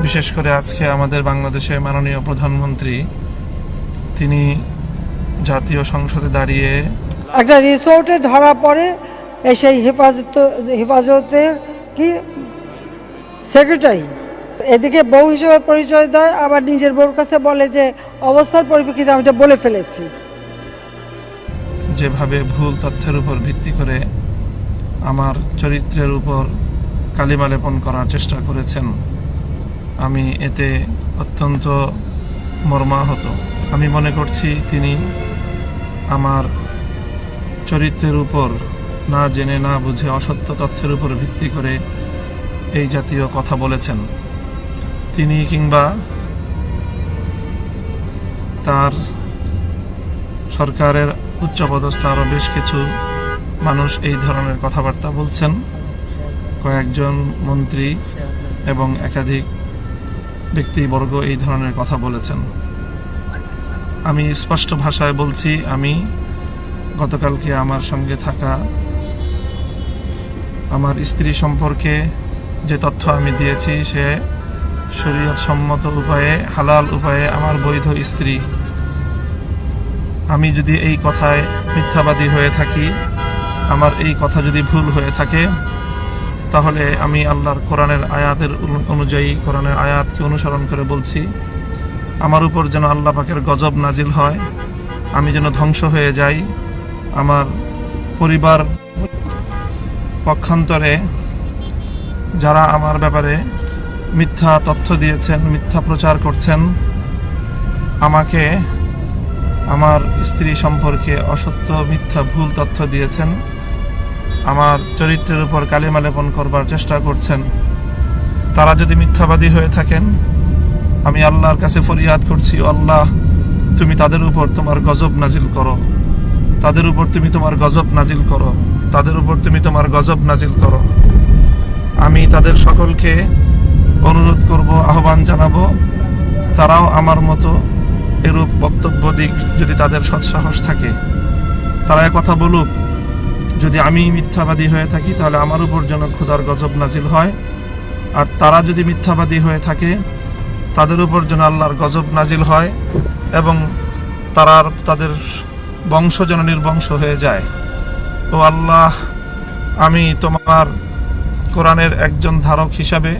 বিশেষ করে আজকে আমাদের বাংলাদেশের মাননীয় প্রধানমন্ত্রী তিনি জাতীয় সংসদে দাঁড়িয়ে একটা রিসোর্টে ধরা পড়ে সেই হেফাজতের কি সেক্রেটারি এদিকে বউ হিসেবে পরিচয় দেয়, আবার নিজের বউর কাছে বলে যে অবস্থার পরিপ্রেক্ষিতে আমি এটা বলে ফেলেছি। যেভাবে ভুল তথ্যের উপর ভিত্তি করে আমার চরিত্রের উপর কালিমা লেপন করার চেষ্টা করেছেন, আমি এতে অত্যন্ত মর্মাহত। আমি মনে করছি তিনি আমার চরিত্রের উপর না জেনে না বুঝে অসত্য তথ্যের উপর ভিত্তি করে এই জাতীয় কথা বলেছেন। তিনি কিংবা তার সরকারের উচ্চপদস্থ আরও বেশ কিছু মানুষ এই ধরনের কথাবার্তা বলছেন। কয়েকজন মন্ত্রী এবং একাধিক ব্যক্তিবর্গ এই ধরনের কথা বলেছেন। আমি স্পষ্ট ভাষায় বলছি, আমি গতকালকে আমার সঙ্গে থাকা আমার স্ত্রী সম্পর্কে যে তথ্য আমি দিয়েছি সে শরীয়ত সম্মত উপায়ে হালাল উপায়ে আমার বৈধ স্ত্রী। আমি যদি এই কথায় মিথ্যাবাদী হয়ে থাকি, আমার এই কথা যদি ভুল হয়ে থাকে, তাহলে আমি আল্লাহর কোরআনের আয়াতের অনুযায়ী কোরআনের আয়াতকে অনুসরণ করে বলছি, আমার উপর যেন আল্লাহ পাকের গজব নাজিল হয়, আমি যেন ধ্বংস হয়ে যাই। আমার পরিবার পক্ষান্তরে যারা আমার ব্যাপারে মিথ্যা তথ্য দিয়েছেন, মিথ্যা প্রচার করছেন, আমাকে আমার স্ত্রী সম্পর্কে অসত্য মিথ্যা ভুল তথ্য দিয়েছেন, আমার চরিত্রের উপর কালিমা লেপন করবার চেষ্টা করছেন, তারা যদি মিথ্যাবাদী হয়ে থাকেন, আমি আল্লাহর কাছে ফরিয়াদ করছি, আল্লাহ তুমি তাদের উপর তোমার গজব নাজিল করো, তাদের উপর তুমি তোমার গজব নাজিল করো, তাদের উপর তুমি তোমার গজব নাজিল করো। আমি তাদের সকলকে অনুরোধ করব, আহ্বান জানাবো, তারাও আমার মতো এরূপ বক্তব্য দিক যদি তাদের সৎসাহস থাকে। তারা কথা বলুক, যদি আমি মিথ্যাবাদী হয়ে থাকি তাহলে আমার উপর যেন খোদার গজব নাজিল হয়, আর তারা যদি মিথ্যাবাদী হয়ে থাকে তাদের উপর যেন আল্লাহর গজব নাজিল হয় এবং তাদের বংশ যেন নির্বংশ হয়ে যায়। ও আল্লাহ, আমি তোমার কোরআনের একজন ধারক হিসাবে,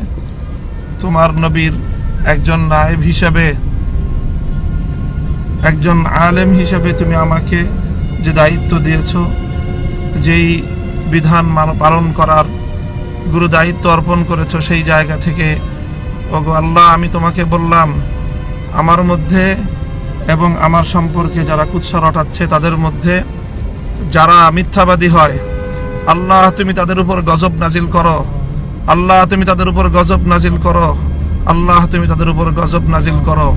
তোমার নবীর একজন নায়েব হিসাবে, একজন আলেম হিসাবে তুমি আমাকে যে দায়িত্ব দিয়েছ, যেই বিধান পালন করার গুরু দায়িত্ব অর্পণ করেছ, সেই জায়গা থেকে ওগো আল্লাহ, আমি তোমাকে বললাম, আমার মধ্যে এবং আমার সম্পর্কে যারা কুৎসা রটাচ্ছে তাদের মধ্যে যারা মিথ্যাবাদী হয়, আল্লাহ তুমি তাদের উপর গজব নাজিল করো, আল্লাহ তুমি তাদের উপর গজব নাজিল করো, আল্লাহ তুমি তাদের উপর গজব নাজিল করো।